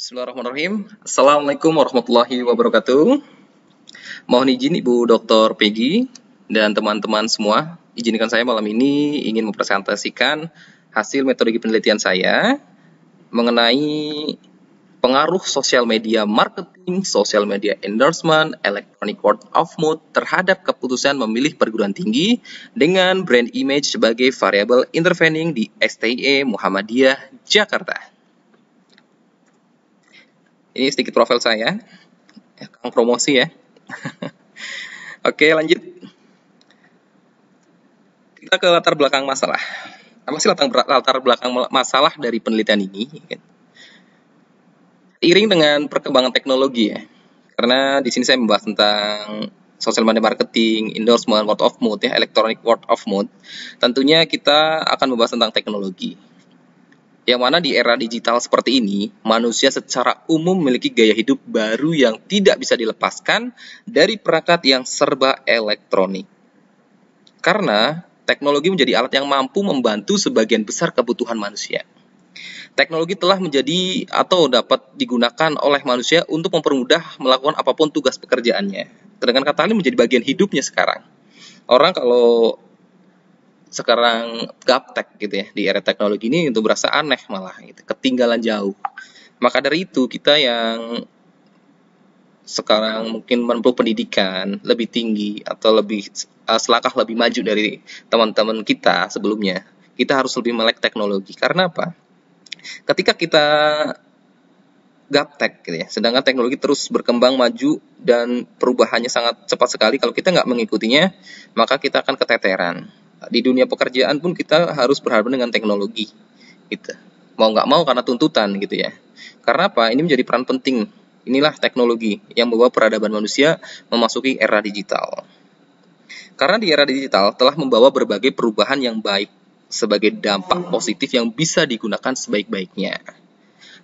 Bismillahirrahmanirrahim. Assalamualaikum warahmatullahi wabarakatuh. Mohon izin Ibu Dr. Peggy dan teman-teman semua, izinkan saya malam ini ingin mempresentasikan hasil metodologi penelitian saya mengenai pengaruh sosial media marketing, sosial media endorsement, electronic word of mouth terhadap keputusan memilih perguruan tinggi dengan brand image sebagai variabel intervening di STIE Muhammadiyah Jakarta. Ini sedikit profil saya, Kang promosi ya. Oke, lanjut. Kita ke latar belakang masalah. Apa sih latar belakang masalah dari penelitian ini? Seiring dengan perkembangan teknologi ya. Karena di sini saya membahas tentang social media marketing, endorsement, word of mouth ya, electronic word of mouth. Tentunya kita akan membahas tentang teknologi. Yang mana di era digital seperti ini, manusia secara umum memiliki gaya hidup baru yang tidak bisa dilepaskan dari perangkat yang serba elektronik. Karena teknologi menjadi alat yang mampu membantu sebagian besar kebutuhan manusia. Teknologi telah menjadi atau dapat digunakan oleh manusia untuk mempermudah melakukan apapun tugas pekerjaannya. Dengan kata lain menjadi bagian hidupnya sekarang. Orang kalau sekarang gaptek gitu ya di era teknologi ini untuk berasa aneh malah gitu, ketinggalan jauh. Maka dari itu kita yang sekarang mungkin menempuh pendidikan lebih tinggi atau lebih selangkah lebih maju dari teman-teman kita sebelumnya, kita harus lebih melek teknologi. Karena apa? Ketika kita gaptek gitu ya, sedangkan teknologi terus berkembang maju dan perubahannya sangat cepat sekali, kalau kita nggak mengikutinya maka kita akan keteteran. Di dunia pekerjaan pun kita harus berhadapan dengan teknologi gitu. Mau nggak mau karena tuntutan gitu ya. Karena apa? Ini menjadi peran penting. Inilah teknologi yang membawa peradaban manusia memasuki era digital. Karena di era digital telah membawa berbagai perubahan yang baik sebagai dampak positif yang bisa digunakan sebaik-baiknya.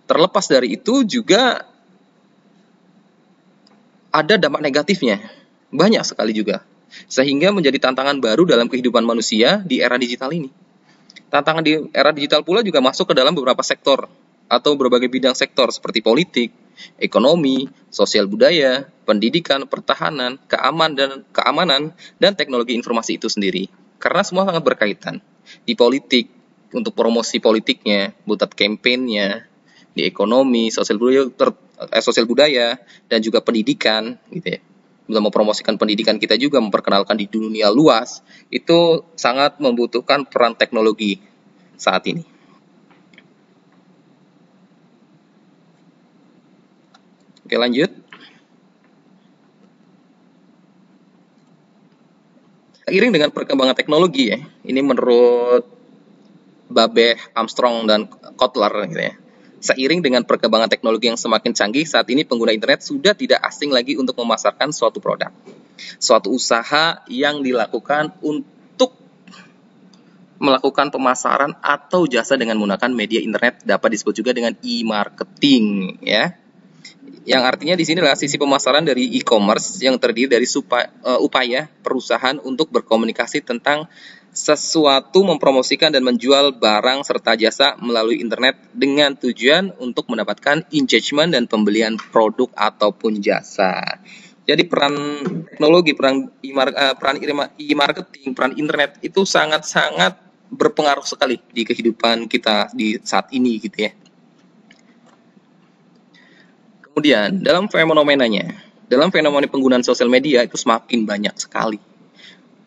Terlepas dari itu juga ada dampak negatifnya. Banyak sekali juga. Sehingga menjadi tantangan baru dalam kehidupan manusia di era digital ini. Tantangan di era digital pula juga masuk ke dalam beberapa sektor atau berbagai bidang sektor seperti politik, ekonomi, sosial budaya, pendidikan, pertahanan, keamanan, dan teknologi informasi itu sendiri. Karena semua sangat berkaitan. Di politik, untuk promosi politiknya, buat kampanyenya, di ekonomi, sosial budaya, dan juga pendidikan, gitu ya. Bila mempromosikan pendidikan kita juga, memperkenalkan di dunia luas, itu sangat membutuhkan peran teknologi saat ini. Oke, lanjut. Seiring dengan perkembangan teknologi ya, ini menurut Babbage, Armstrong, dan Kotler gitu ya. Seiring dengan perkembangan teknologi yang semakin canggih, saat ini pengguna internet sudah tidak asing lagi untuk memasarkan suatu produk. Suatu usaha yang dilakukan untuk melakukan pemasaran atau jasa dengan menggunakan media internet dapat disebut juga dengan e-marketing ya. Yang artinya di sini adalah sisi pemasaran dari e-commerce yang terdiri dari upaya perusahaan untuk berkomunikasi tentang sesuatu, mempromosikan dan menjual barang serta jasa melalui internet dengan tujuan untuk mendapatkan engagement dan pembelian produk ataupun jasa. Jadi peran teknologi, peran e-marketing, peran internet itu sangat-sangat berpengaruh sekali di kehidupan kita di saat ini gitu ya. Kemudian dalam fenomena penggunaan sosial media itu semakin banyak sekali.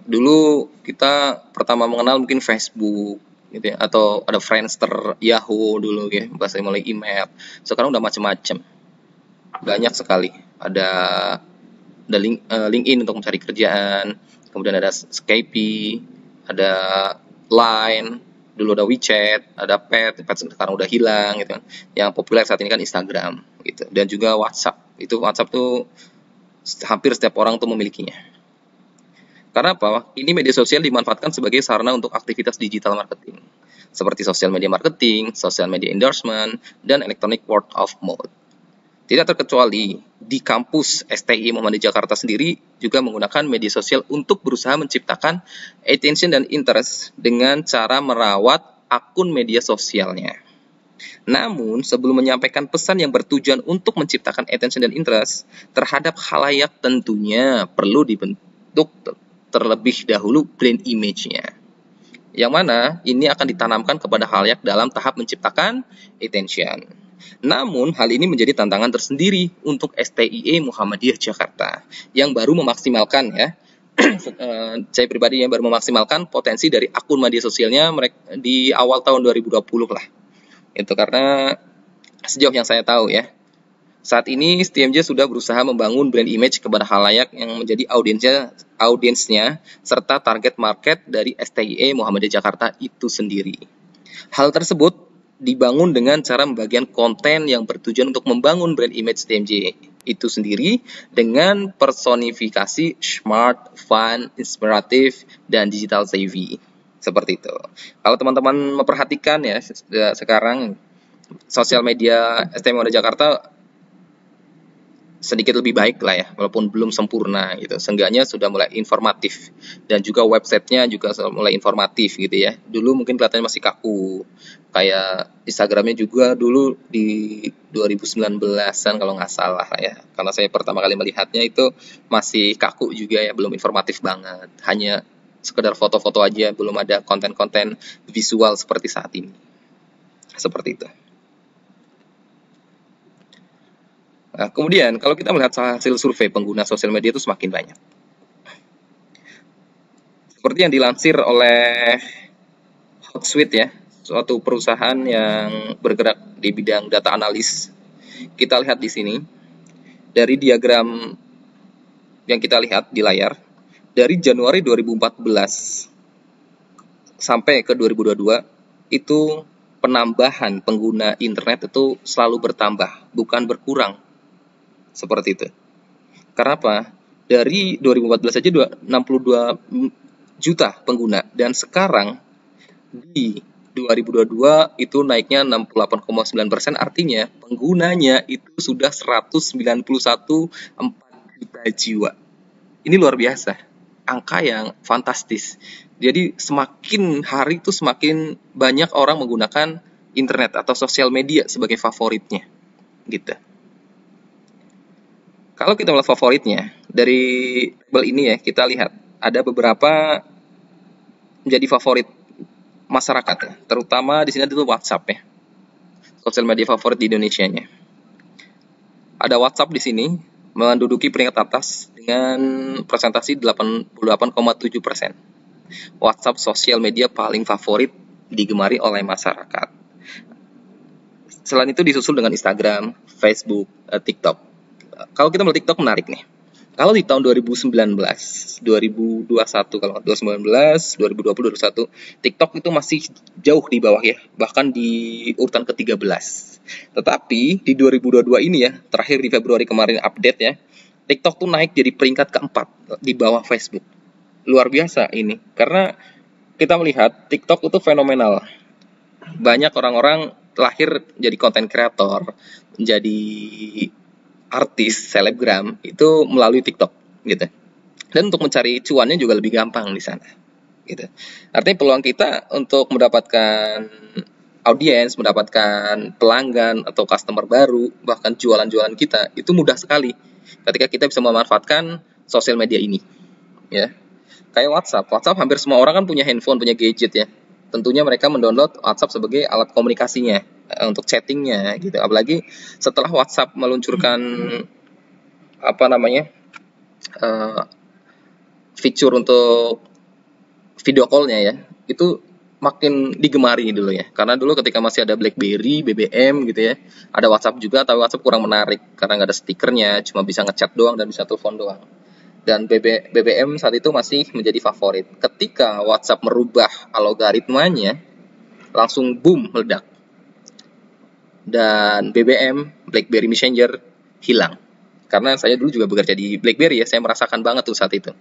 Dulu kita pertama mengenal mungkin Facebook gitu ya, atau ada Friendster, Yahoo dulu ya, bahasa mulai email. Sekarang udah macam-macam. Banyak sekali. Ada LinkedIn untuk mencari kerjaan, kemudian ada Skype, ada Line, dulu ada WeChat, ada Pet sekarang udah hilang gitu kan. Yang populer saat ini kan Instagram gitu, dan juga WhatsApp. Itu WhatsApp tuh hampir setiap orang tuh memilikinya. Karena apa? Ini media sosial dimanfaatkan sebagai sarana untuk aktivitas digital marketing, seperti sosial media marketing, sosial media endorsement, dan electronic word of mouth. Tidak terkecuali di kampus STI Muhammadiyah Jakarta sendiri juga menggunakan media sosial untuk berusaha menciptakan attention dan interest dengan cara merawat akun media sosialnya. Namun, sebelum menyampaikan pesan yang bertujuan untuk menciptakan attention dan interest terhadap khalayak, tentunya perlu dibentuk terlebih dahulu brand image-nya. Yang mana ini akan ditanamkan kepada khalayak dalam tahap menciptakan attention. Namun, hal ini menjadi tantangan tersendiri untuk STIE Muhammadiyah Jakarta yang baru memaksimalkan saya pribadi yang baru memaksimalkan potensi dari akun media sosialnya mereka di awal tahun 2020 lah. Itu karena sejauh yang saya tahu ya, saat ini STMJ sudah berusaha membangun brand image kepada khalayak yang menjadi audiensnya serta target market dari STIE Muhammadiyah Jakarta itu sendiri. Hal tersebut dibangun dengan cara membagikan konten yang bertujuan untuk membangun brand image STMJ itu sendiri dengan personifikasi smart, fun, inspiratif, dan digital savvy. Seperti itu. Kalau teman-teman memperhatikan ya, sekarang sosial media STM Muhammadiyah Jakarta sedikit lebih baik lah ya, walaupun belum sempurna gitu. Seenggaknya sudah mulai informatif dan juga websitenya juga mulai informatif gitu ya. Dulu mungkin kelihatannya masih kaku, kayak Instagramnya juga dulu di 2019an kalau nggak salah lah ya. Karena saya pertama kali melihatnya itu masih kaku juga ya, belum informatif banget. Hanya sekedar foto-foto aja, belum ada konten-konten visual seperti saat ini. Seperti itu. Nah, kemudian kalau kita melihat hasil survei pengguna sosial media itu semakin banyak. Seperti yang dilansir oleh Hotsuite ya, suatu perusahaan yang bergerak di bidang data analis. Kita lihat di sini, dari diagram yang kita lihat di layar, dari Januari 2014 sampai ke 2022, itu penambahan pengguna internet itu selalu bertambah, bukan berkurang. Seperti itu. Karena apa? Dari 2014 saja 62 juta pengguna, dan sekarang di 2022 itu naiknya 68,9%, artinya penggunanya itu sudah 191,4 juta jiwa. Ini luar biasa, angka yang fantastis. Jadi semakin hari itu semakin banyak orang menggunakan internet atau sosial media sebagai favoritnya, gitu. Kalau kita melihat favoritnya dari tabel ini ya, kita lihat ada beberapa menjadi favorit masyarakat ya. Terutama di sini ada WhatsApp ya, sosial media favorit di Indonesianya. Ada WhatsApp di sini menduduki peringkat atas dengan presentasi 88,7%. WhatsApp sosial media paling favorit digemari oleh masyarakat. Selain itu disusul dengan Instagram, Facebook, TikTok. Kalau kita melihat TikTok menarik nih. Kalau di tahun 2019, 2021, kalau 2019, 2020, 2021, TikTok itu masih jauh di bawah ya, bahkan di urutan ke-13. Tetapi di 2022 ini ya, terakhir di Februari kemarin update ya, TikTok tuh naik jadi peringkat ke-4 di bawah Facebook. Luar biasa ini, karena kita melihat TikTok itu fenomenal. Banyak orang-orang lahir jadi konten kreator, menjadi artis, selebgram itu melalui TikTok gitu. Dan untuk mencari cuannya juga lebih gampang di sana gitu. Artinya peluang kita untuk mendapatkan audiens, mendapatkan pelanggan atau customer baru, bahkan jualan-jualan kita itu mudah sekali ketika kita bisa memanfaatkan sosial media ini ya. Kayak WhatsApp hampir semua orang kan punya handphone, punya gadget ya. Tentunya mereka mendownload WhatsApp sebagai alat komunikasinya, untuk chattingnya gitu. Apalagi setelah WhatsApp meluncurkan fitur untuk video call-nya ya, itu makin digemari dulu ya. Karena dulu ketika masih ada BlackBerry, BBM gitu ya, ada WhatsApp juga, tapi WhatsApp kurang menarik karena nggak ada stikernya, cuma bisa ngechat doang dan bisa telepon doang. Dan BBM saat itu masih menjadi favorit. Ketika WhatsApp merubah algoritmanya, langsung boom, meledak. Dan BBM, BlackBerry Messenger, hilang. Karena saya dulu juga bekerja di BlackBerry ya, saya merasakan banget tuh saat itu.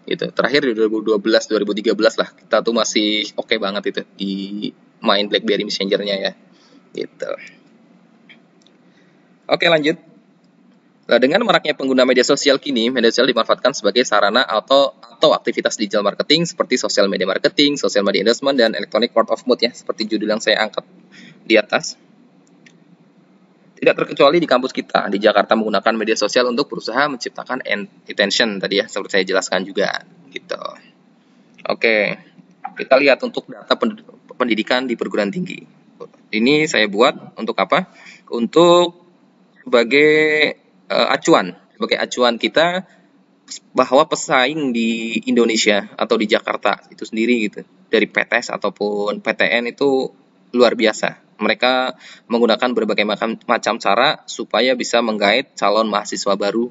Gitu. Terakhir di 2012, 2013 lah, kita tuh masih oke banget itu di main BlackBerry Messenger-nya ya. Gitu. Oke, lanjut. Nah, dengan maraknya pengguna media sosial kini, media sosial dimanfaatkan sebagai sarana atau aktivitas digital marketing seperti sosial media marketing, sosial media endorsement, dan electronic word of mouth ya, seperti judul yang saya angkat di atas. Tidak terkecuali di kampus kita di Jakarta menggunakan media sosial untuk berusaha menciptakan attention tadi ya, seperti saya jelaskan juga gitu. Oke, kita lihat untuk data pendidikan di perguruan tinggi. Ini saya buat untuk apa? Untuk sebagai sebagai acuan kita bahwa pesaing di Indonesia atau di Jakarta itu sendiri gitu, dari PTS ataupun PTN itu luar biasa. Mereka menggunakan berbagai macam cara supaya bisa menggait calon mahasiswa baru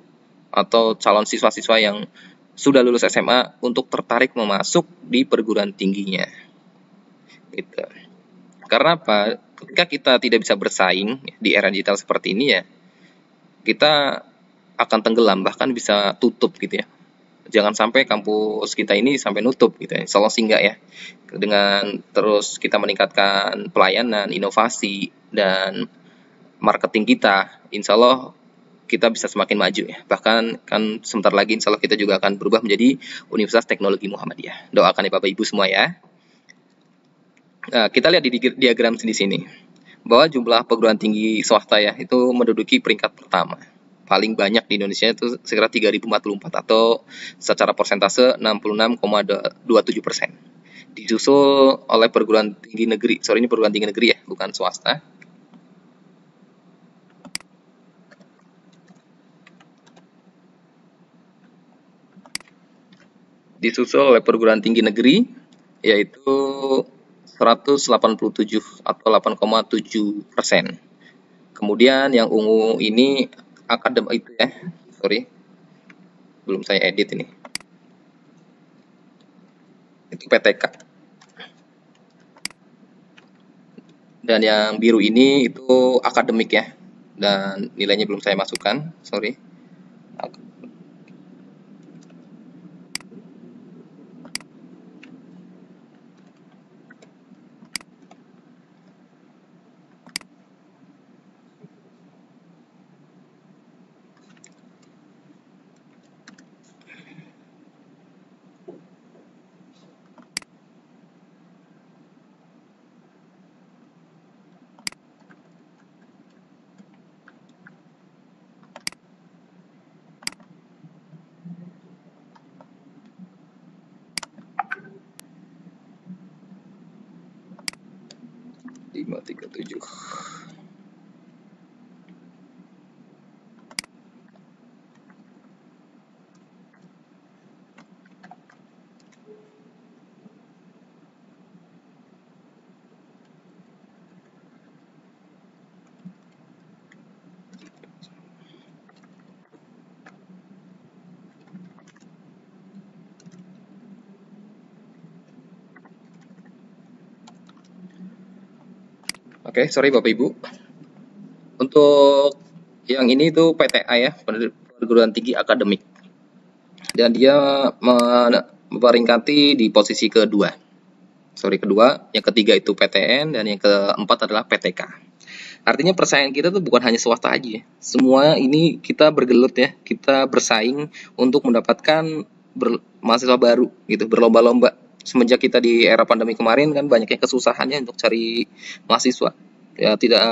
atau calon siswa-siswa yang sudah lulus SMA untuk tertarik memasuk di perguruan tingginya. Gitu. Karena apa? Ketika kita tidak bisa bersaing di era digital seperti ini ya, kita akan tenggelam, bahkan bisa tutup gitu ya. Jangan sampai kampus kita ini sampai nutup gitu ya. Insya Allah sih enggak ya. Dengan terus kita meningkatkan pelayanan, inovasi, dan marketing kita, insya Allah kita bisa semakin maju ya. Bahkan kan sebentar lagi insya Allah kita juga akan berubah menjadi Universitas Teknologi Muhammadiyah. Doakan ya Bapak Ibu semua ya. Nah, kita lihat di diagram di sini bahwa jumlah perguruan tinggi swasta ya itu menduduki peringkat pertama. Paling banyak di Indonesia itu sekitar 3.044 atau secara persentase 66,27%. Disusul oleh perguruan tinggi negeri. Sorry, ini perguruan tinggi negeri ya, bukan swasta. Disusul oleh perguruan tinggi negeri yaitu 187 atau 8,7%. Kemudian yang ungu ini akademik itu ya, sorry, belum saya edit ini. Itu PTK. Dan yang biru ini itu akademik ya, dan nilainya belum saya masukkan, sorry. Lima, tiga, tujuh. Oke, sorry Bapak Ibu. Untuk yang ini itu PTA ya, perguruan tinggi akademik. Dan dia memperingkati di posisi kedua. Sorry, kedua. Yang ketiga itu PTN dan yang keempat adalah PTK. Artinya persaingan kita tuh bukan hanya swasta aja. Semua ini kita bergelut ya, kita bersaing untuk mendapatkan mahasiswa baru gitu, berlomba-lomba. Semenjak kita di era pandemi kemarin kan banyaknya kesusahannya untuk cari mahasiswa. Ya tidak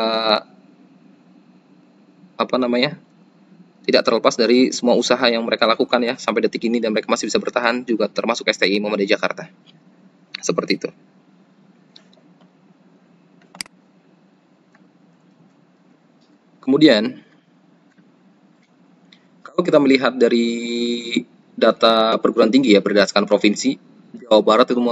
tidak terlepas dari semua usaha yang mereka lakukan ya sampai detik ini dan mereka masih bisa bertahan juga termasuk STI Muhammadiyah Jakarta. Seperti itu. Kemudian kalau kita melihat dari data perguruan tinggi ya berdasarkan provinsi, Jawa Barat itu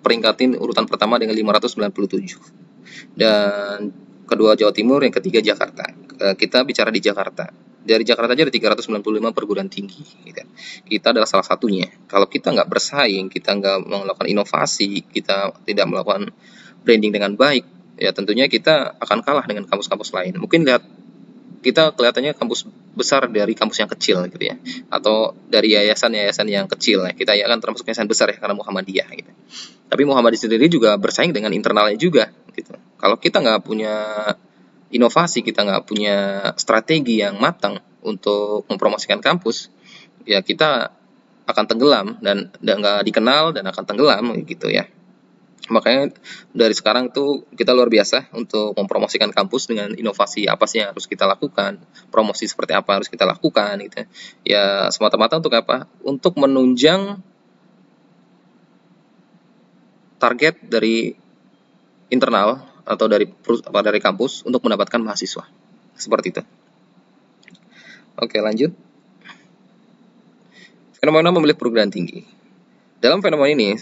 peringkatin urutan pertama dengan 597. Dan kedua Jawa Timur, yang ketiga Jakarta. Kita bicara di Jakarta. Dari Jakarta aja ada 395 perguruan tinggi. Gitu. Kita adalah salah satunya. Kalau kita nggak bersaing, kita nggak melakukan inovasi, kita tidak melakukan branding dengan baik, ya tentunya kita akan kalah dengan kampus-kampus lain. Mungkin lihat kita kelihatannya kampus besar dari kampus yang kecil gitu ya, atau dari yayasan-yayasan yang kecil ya. Kita ya kan termasuk yayasan besar ya karena Muhammadiyah gitu. Tapi Muhammadiyah sendiri juga bersaing dengan internalnya juga gitu. Kalau kita nggak punya inovasi, kita nggak punya strategi yang matang untuk mempromosikan kampus, ya kita akan tenggelam dan nggak dikenal dan akan tenggelam gitu ya. Makanya dari sekarang itu kita luar biasa untuk mempromosikan kampus dengan inovasi apa sih yang harus kita lakukan, promosi seperti apa harus kita lakukan gitu. Ya semata-mata untuk apa? Untuk menunjang target dari internal atau dari kampus untuk mendapatkan mahasiswa. Seperti itu. Oke, lanjut. Fenomena memilih perguruan tinggi. Dalam fenomena ini,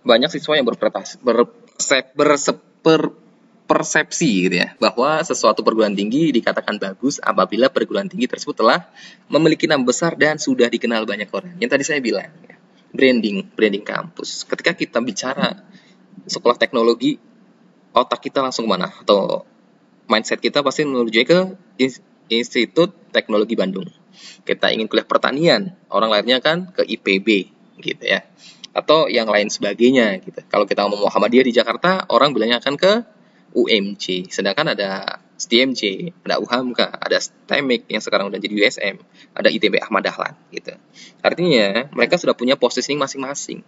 banyak siswa yang persepsi gitu ya, bahwa sesuatu perguruan tinggi dikatakan bagus apabila perguruan tinggi tersebut telah memiliki nama besar dan sudah dikenal banyak orang. Yang tadi saya bilang, ya, branding kampus. Ketika kita bicara sekolah teknologi, otak kita langsung kemana? Atau mindset kita pasti menuju ke Institut Teknologi Bandung. Kita ingin kuliah pertanian, orang lainnya kan ke IPB gitu ya. Atau yang lain sebagainya gitu. Kalau kita ngomong Muhammadiyah di Jakarta, orang bilangnya akan ke UMJ. Sedangkan ada STMJ, ada UHAMKA, ada STEMIK yang sekarang udah jadi USM, ada ITB Ahmad Dahlan gitu. Artinya mereka sudah punya positioning masing-masing.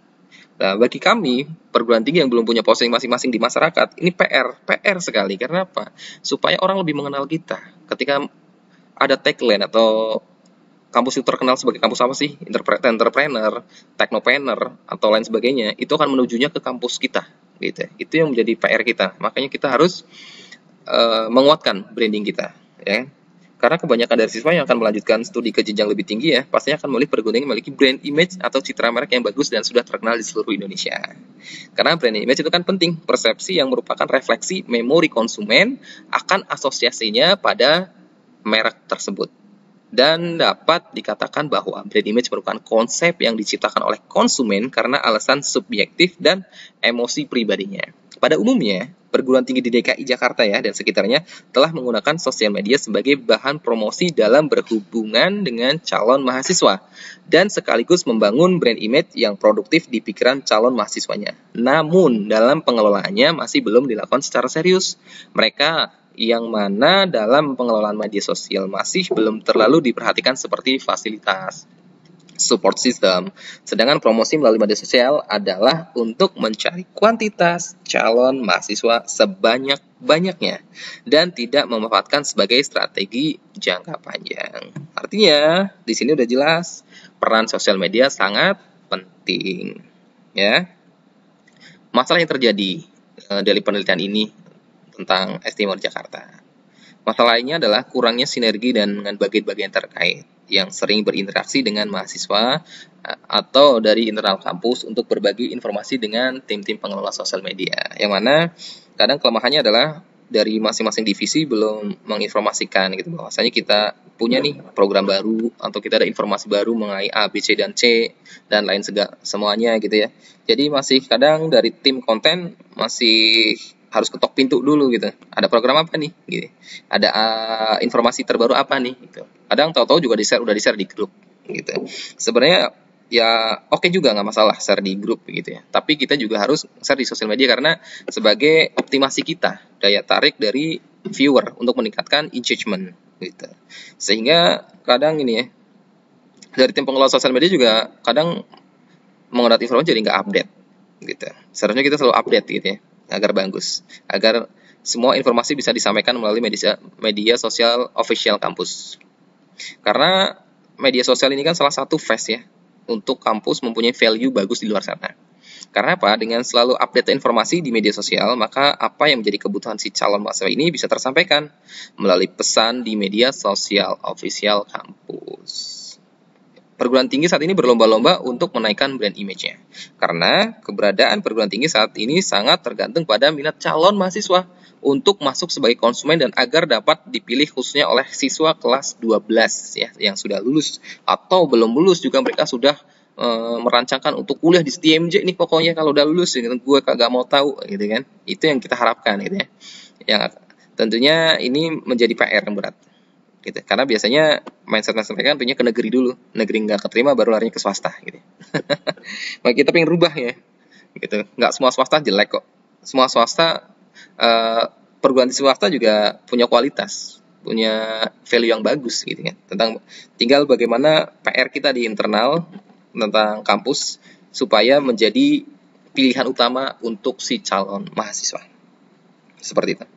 Nah, bagi kami, perguruan tinggi yang belum punya posisi masing-masing di masyarakat, ini PR sekali. Karena apa? Supaya orang lebih mengenal kita. Ketika ada tagline atau kampus itu terkenal sebagai kampus apa sih? Entrepreneur, technopreneur, atau lain sebagainya, itu akan menujunya ke kampus kita. Gitu. Itu yang menjadi PR kita. Makanya kita harus menguatkan branding kita. Ya. Karena kebanyakan dari siswa yang akan melanjutkan studi ke jenjang lebih tinggi ya, pastinya akan memilih perguruan yang memiliki brand image atau citra merek yang bagus dan sudah terkenal di seluruh Indonesia. Karena brand image itu kan penting, persepsi yang merupakan refleksi memori konsumen akan asosiasinya pada merek tersebut. Dan dapat dikatakan bahwa brand image merupakan konsep yang diciptakan oleh konsumen karena alasan subjektif dan emosi pribadinya. Pada umumnya, perguruan tinggi di DKI Jakarta ya dan sekitarnya telah menggunakan sosial media sebagai bahan promosi dalam berhubungan dengan calon mahasiswa dan sekaligus membangun brand image yang produktif di pikiran calon mahasiswanya. Namun, dalam pengelolaannya masih belum dilakukan secara serius. Mereka yang mana dalam pengelolaan media sosial masih belum terlalu diperhatikan seperti fasilitas, support system. Sedangkan promosi melalui media sosial adalah untuk mencari kuantitas calon mahasiswa sebanyak-banyaknya dan tidak memanfaatkan sebagai strategi jangka panjang. Artinya, di sini udah jelas peran sosial media sangat penting, ya. Masalah yang terjadi dari penelitian ini tentang STM Jakarta. Masalah lainnya adalah kurangnya sinergi dengan bagian-bagian terkait yang sering berinteraksi dengan mahasiswa atau dari internal kampus untuk berbagi informasi dengan tim-tim pengelola sosial media. Yang mana kadang kelemahannya adalah dari masing-masing divisi belum menginformasikan gitu bahwasanya kita punya nih program baru atau kita ada informasi baru mengenai A, B, C, dan C dan lain semuanya gitu ya. Jadi masih kadang dari tim konten masih harus ketok pintu dulu gitu. Ada program apa nih? Gitu. Ada informasi terbaru apa nih? Gitu. Kadang tahu-tahu juga udah di-share di grup gitu. Sebenarnya ya oke juga nggak masalah share di grup gitu ya. Tapi kita juga harus share di sosial media karena sebagai optimasi kita, daya tarik dari viewer untuk meningkatkan engagement gitu. Sehingga kadang ini ya, dari tim pengelola sosial media juga kadang mengenai informasi jadi nggak update gitu. Seharusnya kita selalu update gitu ya agar bagus, agar semua informasi bisa disampaikan melalui media sosial official kampus. Karena media sosial ini kan salah satu face ya untuk kampus mempunyai value bagus di luar sana. Karena apa? Dengan selalu update informasi di media sosial, maka apa yang menjadi kebutuhan si calon mahasiswa ini bisa tersampaikan melalui pesan di media sosial official kampus. Perguruan tinggi saat ini berlomba-lomba untuk menaikkan brand image-nya. Karena keberadaan perguruan tinggi saat ini sangat tergantung pada minat calon mahasiswa untuk masuk sebagai konsumen dan agar dapat dipilih khususnya oleh siswa kelas 12 ya yang sudah lulus atau belum lulus juga mereka sudah merancangkan untuk kuliah di STMJ nih pokoknya kalau udah lulus gitu, gue kagak mau tahu gitu kan. Itu yang kita harapkan gitu ya. Yang tentunya ini menjadi PR yang berat. Gitu. Karena biasanya mindset mereka punya ke negeri dulu, negeri nggak keterima baru larinya ke swasta gitu. Nah, kita pengen rubah ya, gitu. Nggak semua swasta jelek kok. Semua swasta perguruan swasta juga punya kualitas, punya value yang bagus gitu kan. Tinggal bagaimana PR kita di internal tentang kampus supaya menjadi pilihan utama untuk si calon mahasiswa. Seperti itu.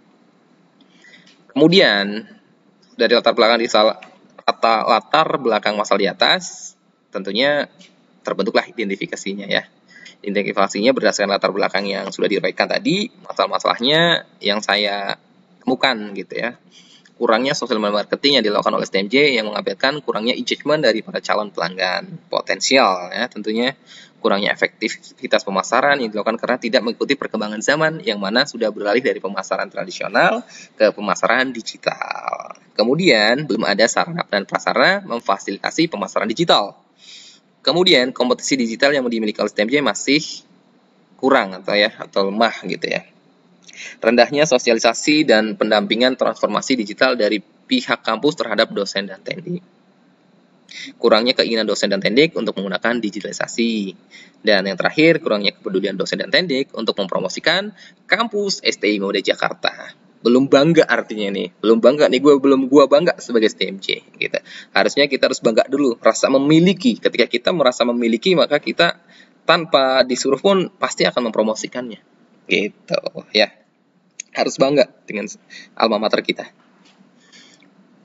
Kemudian dari latar belakang masal di atas, tentunya terbentuklah identifikasinya ya. Identifikasinya berdasarkan latar belakang yang sudah diuraikan tadi, masalah-masalahnya yang saya temukan gitu ya. Kurangnya social media marketing yang dilakukan oleh STMJ yang mengakibatkan kurangnya engagement dari para calon pelanggan potensial ya, tentunya kurangnya efektivitas pemasaran yang dilakukan karena tidak mengikuti perkembangan zaman yang mana sudah beralih dari pemasaran tradisional ke pemasaran digital. Kemudian belum ada sarana dan prasarana memfasilitasi pemasaran digital. Kemudian kompetisi digital yang dimiliki oleh STMJ masih kurang atau lemah gitu ya. Rendahnya sosialisasi dan pendampingan transformasi digital dari pihak kampus terhadap dosen dan tendik. Kurangnya keinginan dosen dan tendik untuk menggunakan digitalisasi. Dan yang terakhir, kurangnya kepedulian dosen dan tendik untuk mempromosikan kampus STI Muda Jakarta. Belum bangga artinya nih, belum bangga nih, gua bangga sebagai STMJ gitu. Harusnya kita harus bangga dulu, rasa memiliki. Ketika kita merasa memiliki, maka kita tanpa disuruh pun pasti akan mempromosikannya. Gitu ya. Harus bangga dengan alma mater kita.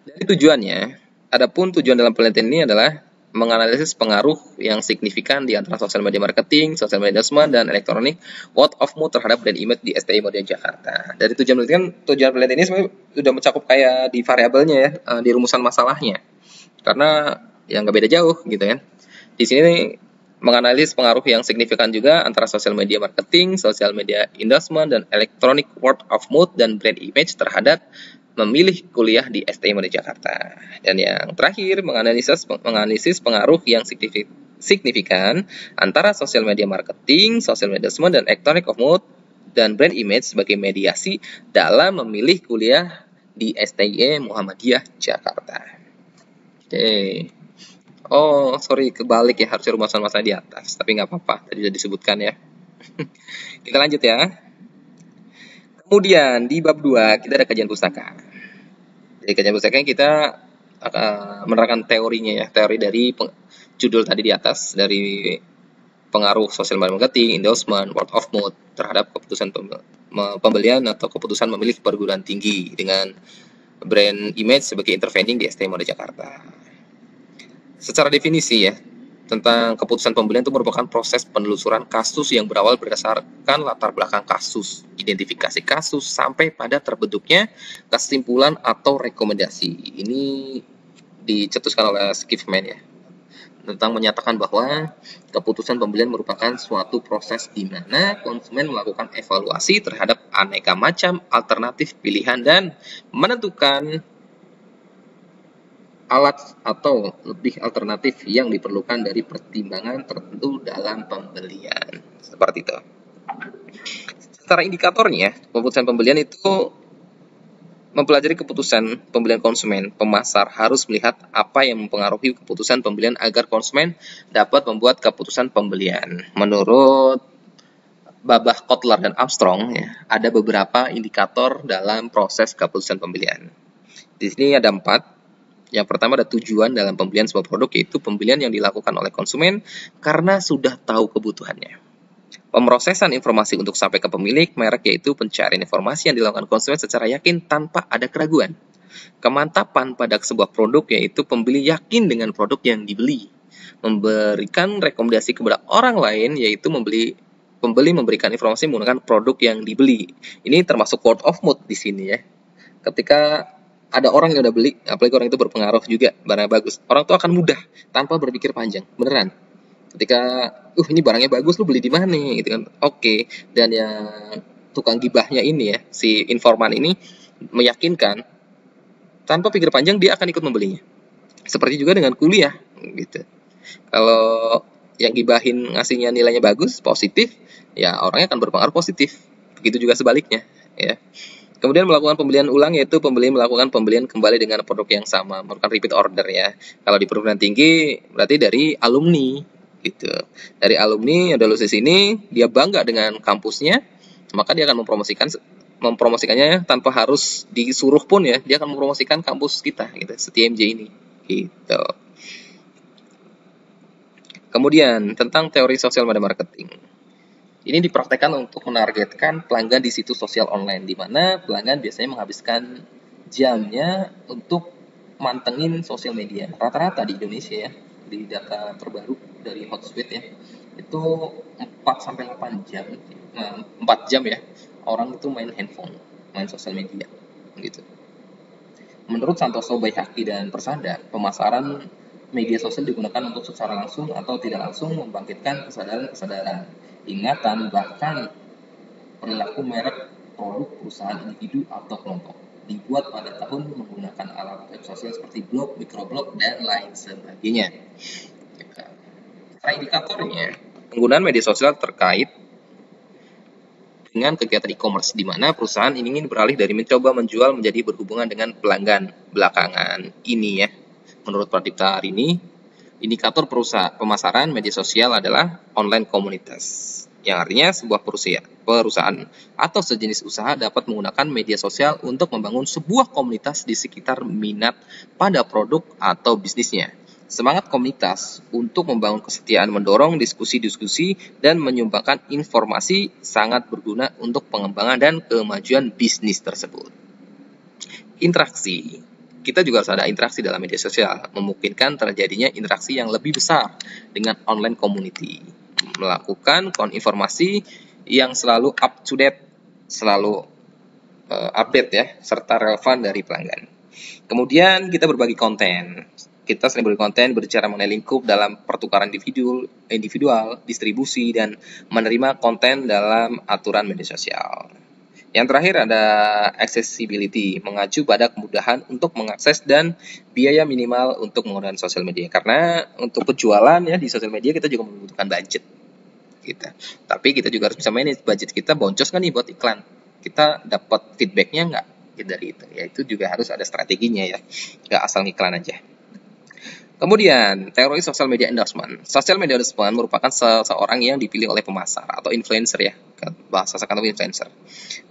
Dari tujuannya, adapun tujuan dalam penelitian ini adalah menganalisis pengaruh yang signifikan di antara sosial media marketing, sosial media endorsement, dan elektronik word of mouth terhadap brand image di STI Muda Jakarta. Dari tujuan penelitian ini sebenarnya sudah mencakup kayak di variabelnya ya, di rumusan masalahnya. Karena yang nggak beda jauh gitu kan. Di sini menganalisis pengaruh yang signifikan juga antara sosial media marketing, sosial media endorsement, dan electronic word of mouth dan brand image terhadap memilih kuliah di STI Muda Jakarta. Dan yang terakhir, menganalisis pengaruh yang signifikan antara sosial media marketing, sosial media endorsement, dan electronic of mouth dan brand image sebagai mediasi dalam memilih kuliah di STI Muhammadiyah Jakarta. Oke. Oh, sorry, kebalik ya, harusnya rumusan masalah di atas, tapi nggak apa-apa, tadi sudah disebutkan ya. Kita lanjut ya. Kemudian di bab 2 kita ada kajian pustaka. Di kajian pustaka kita akan menerangkan teorinya ya, teori dari judul tadi di atas, dari pengaruh sosial media marketing, endorsement, word of mouth terhadap keputusan pembelian atau keputusan memilih perguruan tinggi dengan brand image sebagai intervening di STI Muda Jakarta. Secara definisi ya, tentang keputusan pembelian itu merupakan proses penelusuran kasus yang berawal berdasarkan latar belakang kasus, identifikasi kasus, sampai pada terbentuknya kesimpulan atau rekomendasi. Ini dicetuskan oleh Skiffman ya, tentang menyatakan bahwa keputusan pembelian merupakan suatu proses di mana konsumen melakukan evaluasi terhadap aneka macam alternatif pilihan dan menentukan alat atau lebih alternatif yang diperlukan dari pertimbangan tertentu dalam pembelian. Seperti itu. Secara indikatornya, keputusan pembelian itu mempelajari keputusan pembelian konsumen. Pemasar harus melihat apa yang mempengaruhi keputusan pembelian agar konsumen dapat membuat keputusan pembelian. Menurut Babah, Kotler, dan Armstrong, ya, ada beberapa indikator dalam proses keputusan pembelian. Di sini ada 4. Yang pertama ada tujuan dalam pembelian sebuah produk, yaitu pembelian yang dilakukan oleh konsumen karena sudah tahu kebutuhannya. Pemrosesan informasi untuk sampai ke pemilik merek, yaitu pencarian informasi yang dilakukan konsumen secara yakin tanpa ada keraguan. Kemantapan pada sebuah produk, yaitu pembeli yakin dengan produk yang dibeli. Memberikan rekomendasi kepada orang lain, yaitu pembeli memberikan informasi menggunakan produk yang dibeli. Ini termasuk word of mouth di sini ya. Ketika ada orang yang udah beli, apalagi orang itu berpengaruh juga, barangnya bagus, orang tuh akan mudah tanpa berpikir panjang, beneran. Ketika ini barangnya bagus, lu beli di mana gitu kan. Oke. Dan yang tukang gibahnya ini ya, si informan ini meyakinkan tanpa pikir panjang dia akan ikut membelinya. Seperti juga dengan kuliah gitu. Kalau yang gibahin ngasihnya nilainya bagus, positif, ya orangnya akan berpengaruh positif. Begitu juga sebaliknya ya. Kemudian melakukan pembelian ulang, yaitu pembeli melakukan pembelian kembali dengan produk yang sama, melakukan repeat order ya. Kalau di perguruan tinggi berarti dari alumni gitu. Dari alumni yang udah lulus di sini, dia bangga dengan kampusnya, maka dia akan mempromosikannya tanpa harus disuruh pun ya, dia akan mempromosikan kampus kita gitu, STMJ ini gitu. Kemudian tentang teori sosial media marketing. Ini dipraktekkan untuk menargetkan pelanggan di situs sosial online, di mana pelanggan biasanya menghabiskan jamnya untuk mantengin sosial media. Rata-rata di Indonesia ya, di data terbaru dari Hotsuite ya, itu 4 sampai 8 jam, 4 jam ya, orang itu main handphone, main sosial media gitu. Menurut Santoso Baihaqi dan Persada, pemasaran media sosial digunakan untuk secara langsung atau tidak langsung membangkitkan kesadaran-kesadaran, ingatan, bahkan perilaku merek, produk, perusahaan, individu, atau kelompok. Dibuat pada tahun menggunakan alat web sosial seperti blog, microblog, dan lain sebagainya. Secara indikatornya, penggunaan media sosial terkait dengan kegiatan e-commerce, di mana perusahaan ingin beralih dari mencoba menjual menjadi berhubungan dengan pelanggan belakangan ini ya. Menurut Pradipta hari ini, indikator pemasaran media sosial adalah online komunitas, yang artinya sebuah perusahaan atau sejenis usaha dapat menggunakan media sosial untuk membangun sebuah komunitas di sekitar minat pada produk atau bisnisnya. Semangat komunitas untuk membangun kesetiaan, mendorong diskusi-diskusi, dan menyumbangkan informasi sangat berguna untuk pengembangan dan kemajuan bisnis tersebut. Interaksi. Kita juga harus ada interaksi dalam media sosial, memungkinkan terjadinya interaksi yang lebih besar dengan online community. Melakukan informasi yang selalu up to date, selalu update ya, serta relevan dari pelanggan. Kemudian kita berbagi konten. Kita sering berbagi konten berbicara mengenai lingkup dalam pertukaran individual, distribusi, dan menerima konten dalam aturan media sosial. Yang terakhir ada accessibility, mengacu pada kemudahan untuk mengakses dan biaya minimal untuk menggunakan sosial media. Karena untuk penjualan ya di sosial media kita juga membutuhkan budget. Tapi kita juga harus bisa manage budget kita, boncos kan nih buat iklan. Kita dapat feedbacknya nggak dari itu? Ya itu juga harus ada strateginya ya, nggak asal iklan aja. Kemudian, teori social media endorsement. Social media endorsement merupakan seseorang yang dipilih oleh pemasar atau influencer ya, bahasa sekarang influencer.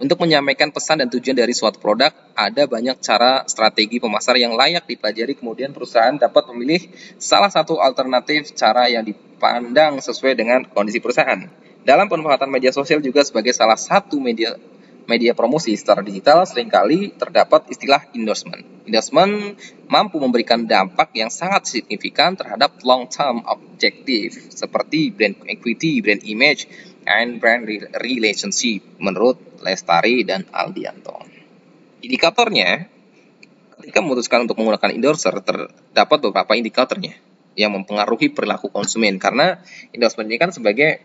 Untuk menyampaikan pesan dan tujuan dari suatu produk, ada banyak cara strategi pemasar yang layak dipelajari, kemudian perusahaan dapat memilih salah satu alternatif cara yang dipandang sesuai dengan kondisi perusahaan. Dalam pemanfaatan media sosial juga sebagai salah satu media promosi secara digital, seringkali terdapat istilah endorsement. Endorsement mampu memberikan dampak yang sangat signifikan terhadap long-term objective seperti brand equity, brand image, and brand relationship menurut Lestari dan Aldianto. Indikatornya, ketika memutuskan untuk menggunakan endorser, terdapat beberapa indikatornya yang mempengaruhi perilaku konsumen, karena endorsement ini kan sebagai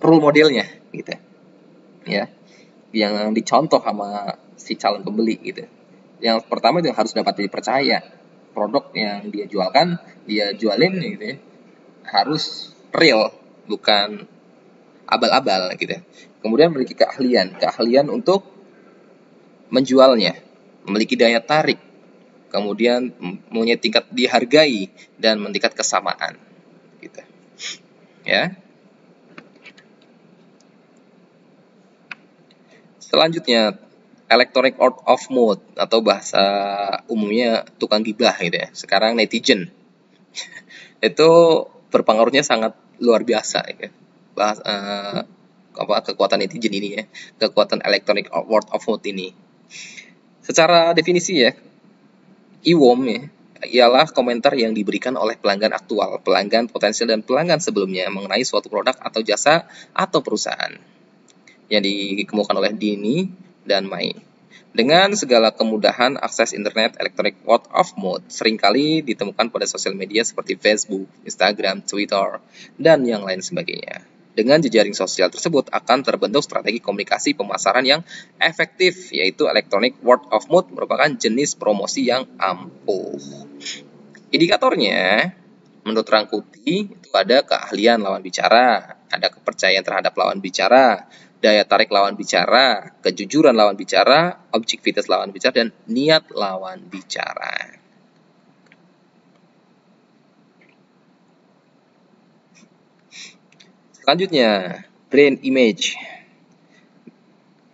role modelnya gitu ya, yang dicontoh sama si calon pembeli gitu. Yang pertama itu harus dapat dipercaya, produk yang dia jualin gitu ya, harus real, bukan abal-abal gitu. Kemudian memiliki keahlian untuk menjualnya, memiliki daya tarik, kemudian mempunyai tingkat dihargai dan tingkat kesamaan gitu ya. Selanjutnya, electronic out of mode atau bahasa umumnya tukang gibah gitu ya. Sekarang netizen itu berpengaruhnya sangat luar biasa ya. Kekuatan netizen ini ya, kekuatan electronic word of mouth ini. Secara definisi ya, IWOM ya, ialah komentar yang diberikan oleh pelanggan aktual, pelanggan potensial, dan pelanggan sebelumnya mengenai suatu produk atau jasa atau perusahaan yang dikemukakan oleh Dini dan Mai. Dengan segala kemudahan akses internet, electronic word of mouth seringkali ditemukan pada sosial media seperti Facebook, Instagram, Twitter, dan yang lain sebagainya. Dengan jejaring sosial tersebut akan terbentuk strategi komunikasi pemasaran yang efektif, yaitu electronic word of mouth merupakan jenis promosi yang ampuh. Indikatornya, menurut Rangkuti, itu ada keahlian lawan bicara, ada kepercayaan terhadap lawan bicara, daya tarik lawan bicara, kejujuran lawan bicara, objektivitas lawan bicara, dan niat lawan bicara. Selanjutnya, brand image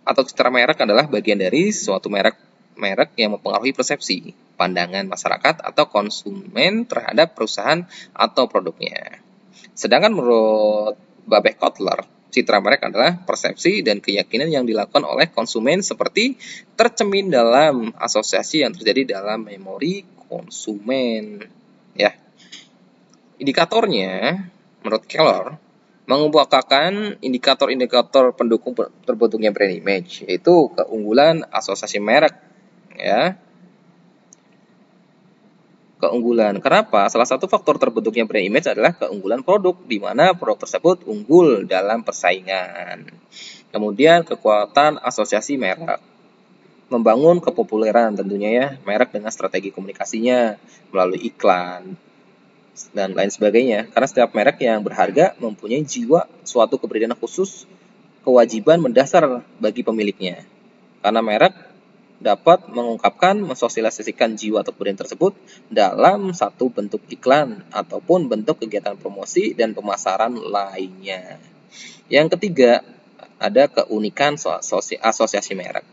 atau citra merek adalah bagian dari suatu merek yang mempengaruhi persepsi, pandangan masyarakat atau konsumen terhadap perusahaan atau produknya. Sedangkan menurut Babeh Kotler, citra merek adalah persepsi dan keyakinan yang dilakukan oleh konsumen seperti tercermin dalam asosiasi yang terjadi dalam memori konsumen. Ya, indikatornya menurut Keller mengemukakan indikator-indikator pendukung terbentuknya brand image, yaitu keunggulan asosiasi merek, ya. Keunggulan. Kenapa? Salah satu faktor terbentuknya brand image adalah keunggulan produk, di mana produk tersebut unggul dalam persaingan. Kemudian kekuatan asosiasi merek. Membangun kepopuleran tentunya ya, merek dengan strategi komunikasinya melalui iklan dan lain sebagainya. Karena setiap merek yang berharga mempunyai jiwa suatu kepribadian khusus, kewajiban mendasar bagi pemiliknya. Karena merek dapat mengungkapkan, mensosialisasikan jiwa atau kepribadian tersebut dalam satu bentuk iklan ataupun bentuk kegiatan promosi dan pemasaran lainnya. Yang ketiga, ada keunikan asosiasi merek,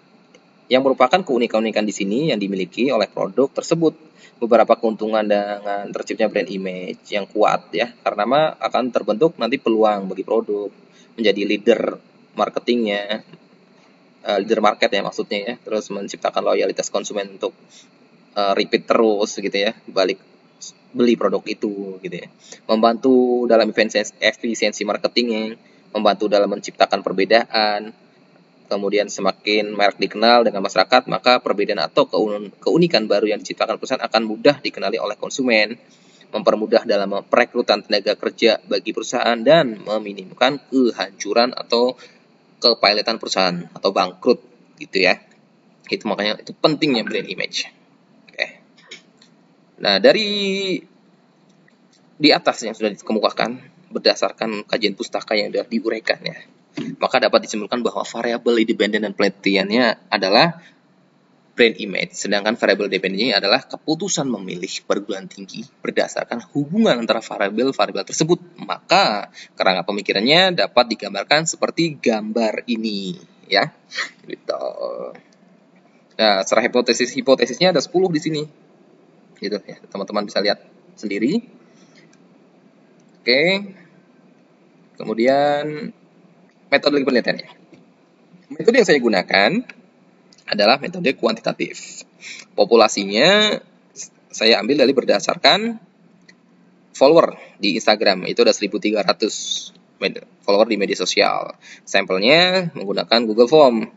yang merupakan keunikan-keunikan di sini yang dimiliki oleh produk tersebut. Beberapa keuntungan dengan terciptanya brand image yang kuat ya, karena akan terbentuk nanti peluang bagi produk menjadi leader marketingnya, leader market ya maksudnya ya, terus menciptakan loyalitas konsumen untuk repeat terus gitu ya, balik beli produk itu gitu ya. Membantu dalam efisiensi marketingnya, membantu dalam menciptakan perbedaan. Kemudian semakin merek dikenal dengan masyarakat, maka perbedaan atau keunikan baru yang diciptakan perusahaan akan mudah dikenali oleh konsumen, mempermudah dalam perekrutan tenaga kerja bagi perusahaan, dan meminimumkan kehancuran atau kepilotan perusahaan atau bangkrut gitu ya. Itu makanya itu pentingnya brand image. Oke. Nah, dari di atas yang sudah dikemukakan berdasarkan kajian pustaka yang sudah diuraikan ya, maka dapat disimpulkan bahwa variabel independen dan penelitiannya adalah brand image, sedangkan variabel dependennya adalah keputusan memilih perguruan tinggi berdasarkan hubungan antara variabel-variabel tersebut. Maka kerangka pemikirannya dapat digambarkan seperti gambar ini, ya. Gitu. Nah, secara hipotesisnya ada 10 di sini. Gitu ya, teman-teman bisa lihat sendiri. Oke. Kemudian metode penelitiannya. Metode yang saya gunakan adalah metode kuantitatif. Populasinya saya ambil dari berdasarkan follower di Instagram, itu ada 1.300 follower di media sosial. Sampelnya menggunakan Google Form,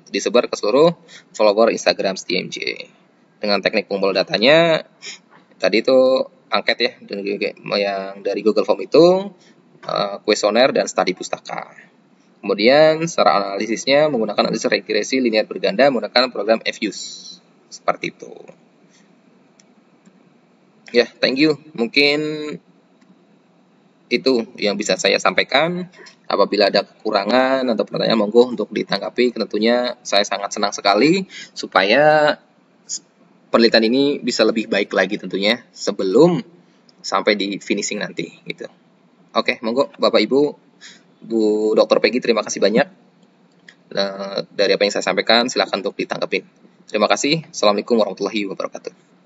disebar ke seluruh follower Instagram STMJ. Dengan teknik pengumpulan datanya, tadi itu angket ya, yang dari Google Form itu, kuesioner dan studi pustaka. Kemudian secara analisisnya menggunakan analisis regresi linear berganda menggunakan program Fuse. Seperti itu. Ya, thank you. Mungkin itu yang bisa saya sampaikan. Apabila ada kekurangan atau pertanyaan, monggo untuk ditanggapi. Tentunya saya sangat senang sekali supaya penelitian ini bisa lebih baik lagi tentunya sebelum sampai di finishing nanti gitu. Oke, monggo Bapak Ibu, Bu Dr. Peggy, terima kasih banyak. Dari apa yang saya sampaikan, silakan untuk ditanggapi. Terima kasih. Assalamualaikum warahmatullahi wabarakatuh.